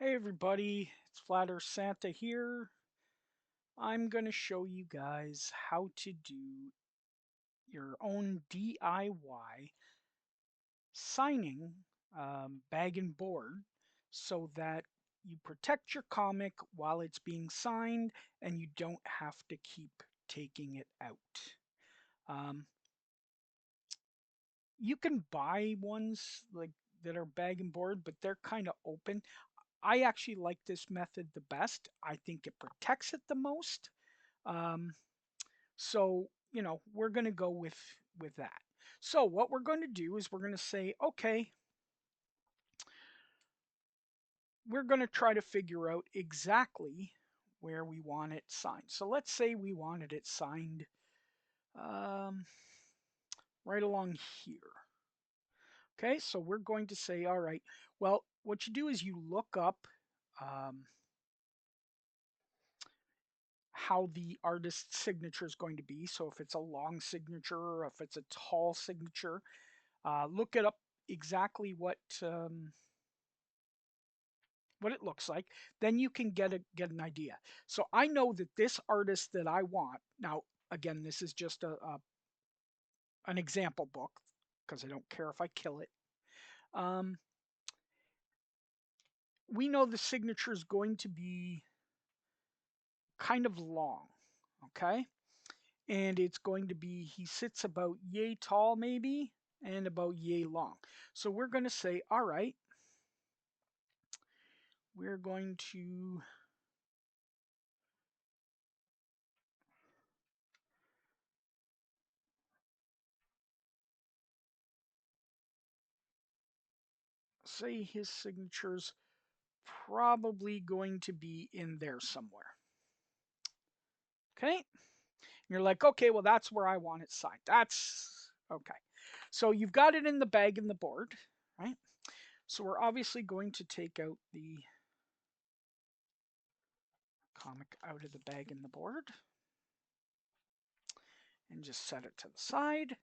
Hey everybody, it's Flat Earth Santa here. I'm going to show you guys how to do your own DIY signing bag and board so that you protect your comic while it's being signed and you don't have to keep taking it out. Um, you can buy ones like that are bag and board, but they're kind of open. I actually like this method the best. I think it protects it the most. Um, so, we're going to go with that. So what we're going to do is we're going to say, okay, we're going to try to figure out exactly where we want it signed. So let's say we wanted it signed um, right along here. Okay, so we're going to say, all right, well, what you do is you look up um, how the artist's signature is going to be. So if it's a long signature or if it's a tall signature, look it up exactly what it looks like. Then you can get an idea. So I know that this artist that I want now. Again, this is just an example book because I don't care if I kill it. Um, we know the signature is going to be kind of long, okay? And it's going to be, he sits about yay tall maybe and about yay long. So we're going to say, all right, we're going to say his signature's probably going to be in there somewhere. Okay. And you're like, okay, well, that's where I want it signed. That's okay. So you've got it in the bag and the board, right? So we're obviously going to take out the comic out of the bag and the board and just set it to the side.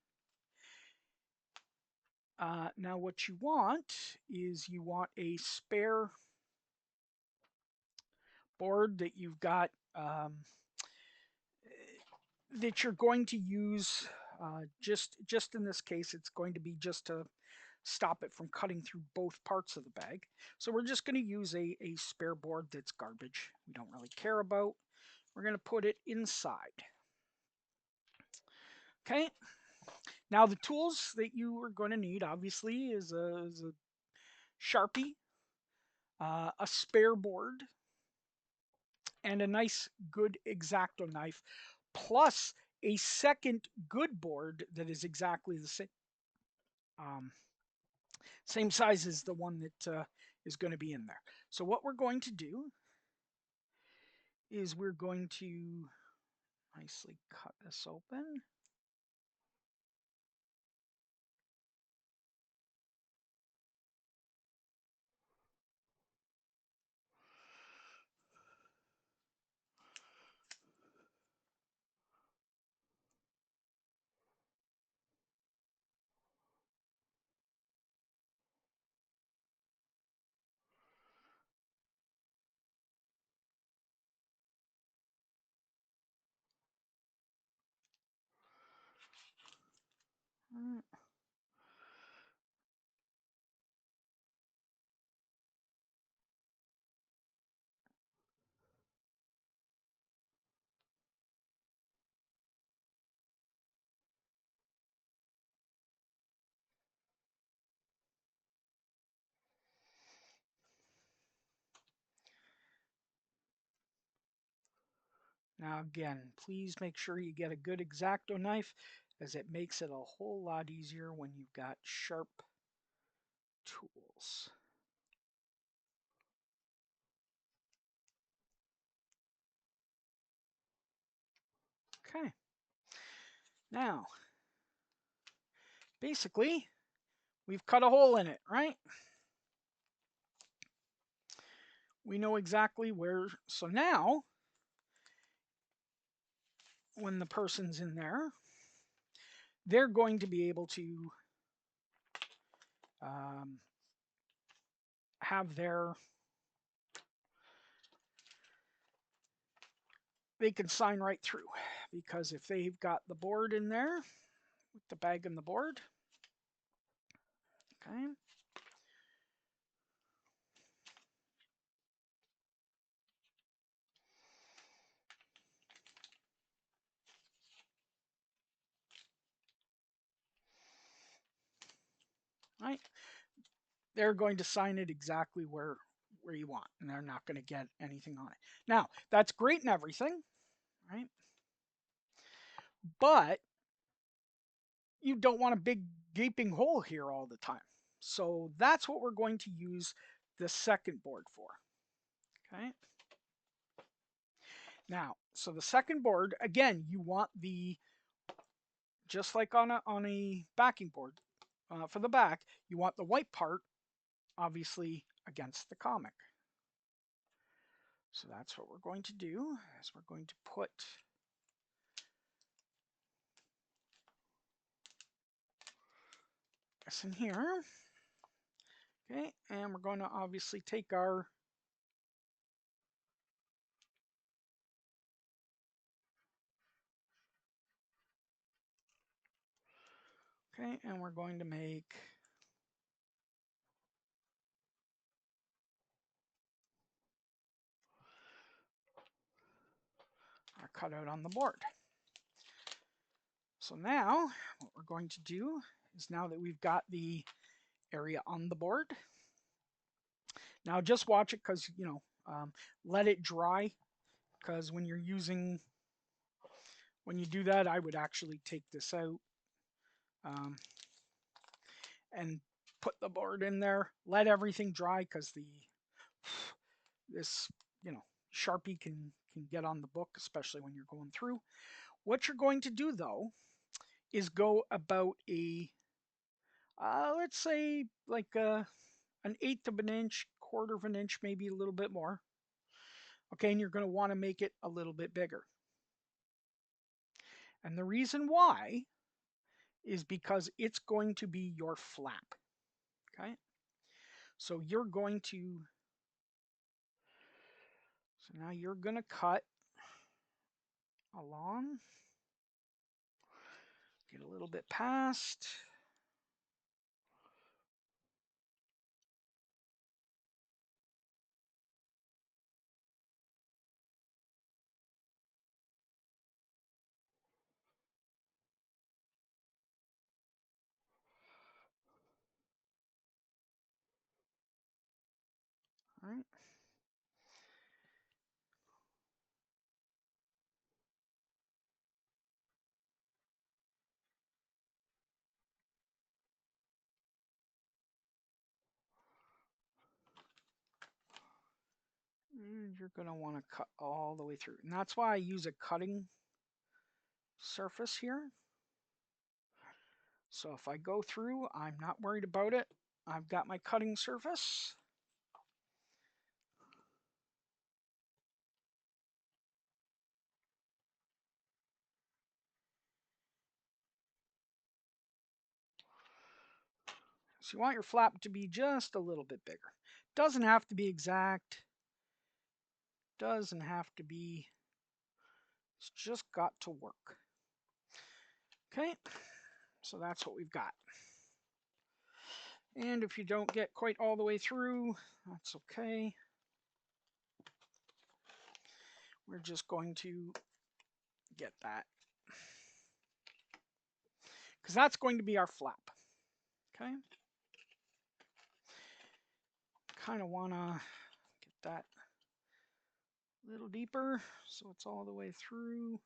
Now what you want is you want a spare board that you've got that you're going to use just in this case it's going to be just to stop it from cutting through both parts of the bag. So we're just going to use a spare board that's garbage we don't really care about. We're going to put it inside. Okay, now the tools that you are going to need obviously is a Sharpie, a spare board, and a nice good Exacto knife, plus a second good board that is exactly the um, same size as the one that is going to be in there. So what we're going to do is we're going to nicely cut this open. Now again, please make sure you get a good Exacto knife as it makes it a whole lot easier when you've got sharp tools. Okay, now basically we've cut a hole in it, right? We know exactly where, so now when the person's in there, they're going to be able to um, have their they can sign right through, because if they've got the board in there, with the bag and the board, okay, right, they're going to sign it exactly where you want, and they're not going to get anything on it. Now, that's great and everything, right? But you don't want a big gaping hole here all the time. So that's what we're going to use the second board for. Okay. Now, so the second board, again, you want the, just like on a backing board, for the back, you want the white part obviously against the comic. So that's what we're going to do, is we're going to put this in here. Okay, and we're going to obviously take our okay, and we're going to make our cutout on the board. So now what we're going to do is, now that we've got the area on the board, now just watch it, because let it dry, because when you do that, I would actually take this out and put the board in there, let everything dry, because this Sharpie can get on the book, especially when you're going through. What you're going to do though is go about a let's say like an eighth of an inch, quarter of an inch, maybe a little bit more. Okay, and you're going to want to make it a little bit bigger. And the reason why is because it's going to be your flap. Okay, so you're going to, so now you're going to cut along, get a little bit past. All right. And you're going to want to cut all the way through. And that's why I use a cutting surface here. So if I go through, I'm not worried about it. I've got my cutting surface. So you want your flap to be just a little bit bigger. Doesn't have to be exact. Doesn't have to be. It's just got to work. Okay, so that's what we've got. And if you don't get quite all the way through, that's okay. We're just going to get that, because that's going to be our flap. Okay, kind of want to get that a little deeper so it's all the way through.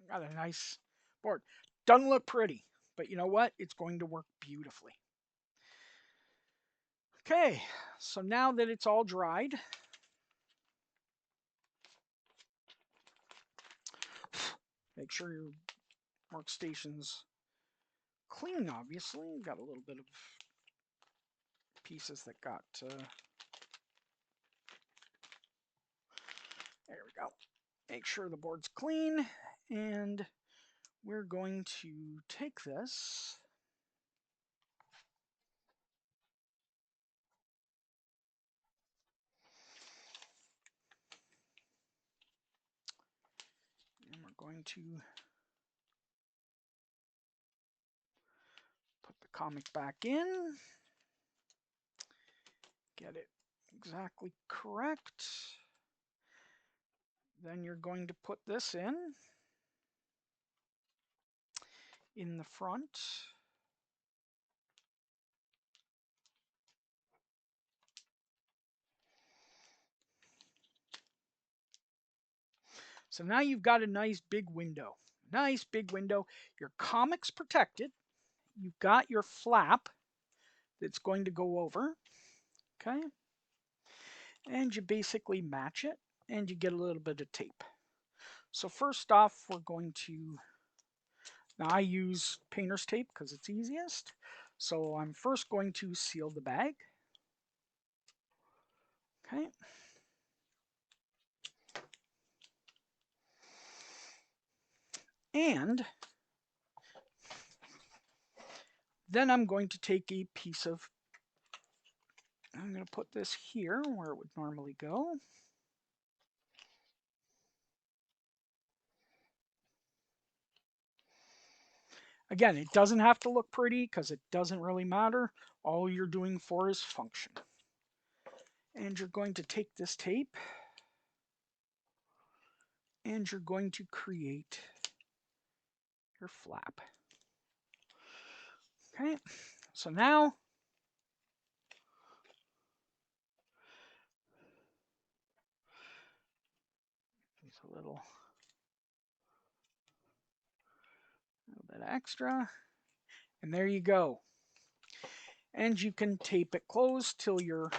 Got a nice board. Doesn't look pretty, but you know what? It's going to work beautifully. Okay, so now that it's all dried, make sure your workstation's clean, obviously. Got a little bit of pieces that got, there we go. Make sure the board's clean, and we're going to take this and we're going to put the comic back in, get it exactly correct. Then you're going to put this in the front. So now you've got a nice big window. Nice big window. Your comic's protected. You've got your flap that's going to go over. Okay. And you basically match it and you get a little bit of tape. So first off, we're going to, now I use painter's tape because it's easiest. So I'm first going to seal the bag. Okay. And then I'm going to take a piece of, I'm going to put this here where it would normally go. Again, it doesn't have to look pretty because it doesn't really matter. All you're doing for is function. And you're going to take this tape and you're going to create your flap. Okay, so now it's a little bit extra, and there you go. And you can tape it closed till you're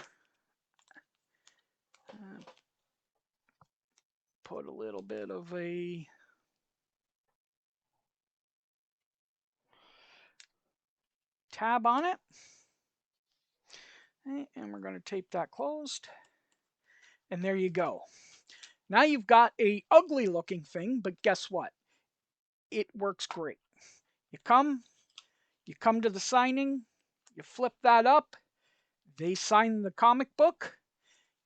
put a little bit of a tab on it. Okay, and we're going to tape that closed. And there you go. Now you've got a ugly looking thing, but guess what? It works great. You come to the signing, you flip that up, they sign the comic book.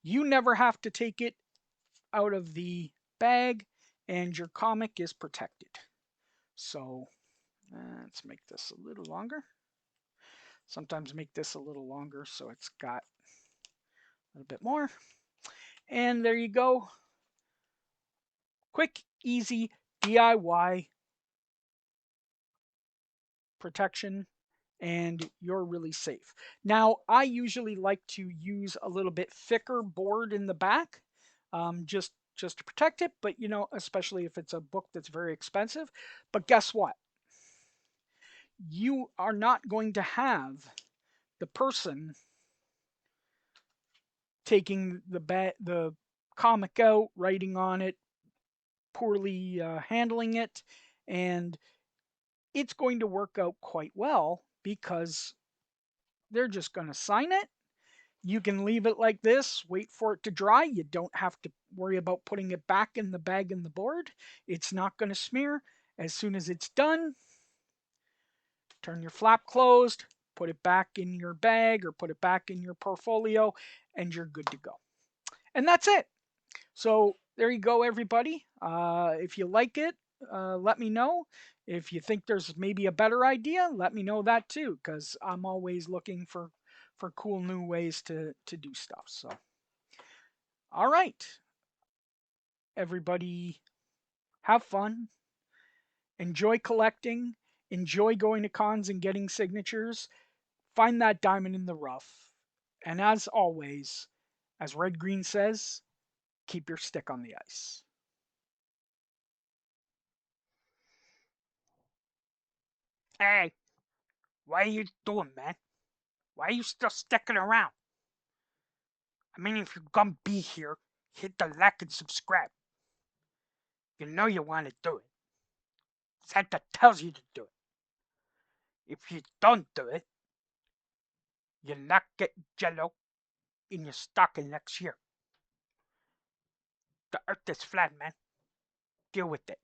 You never have to take it out of the bag, and your comic is protected. So let's make this a little longer. Sometimes make this a little longer so it's got a little bit more. And there you go. Quick, easy DIY protection, and you're really safe. Now, I usually like to use a little bit thicker board in the back, just to protect it. But especially if it's a book that's very expensive. But guess what? You are not going to have the person taking the comic out, writing on it, poorly handling it, and it's going to work out quite well because they're just going to sign it. You can leave it like this, wait for it to dry. You don't have to worry about putting it back in the bag and the board. It's not going to smear. As soon as it's done, turn your flap closed, put it back in your bag or put it back in your portfolio, and you're good to go. And that's it. So there you go, everybody. If you like it, let me know. If you think there's maybe a better idea, let me know that too, because I'm always looking for cool new ways to do stuff. So, all right, everybody, have fun, enjoy collecting, enjoy going to cons and getting signatures. Find that diamond in the rough, and as always, as Red Green says, keep your stick on the ice. Hey, what are you doing, man? Why are you still sticking around? I mean, if you're gonna be here, hit the like and subscribe. You know you want to do it. Santa tells you to do it. If you don't do it, you'll not get jello in your stocking next year. The earth is flat, man. Deal with it.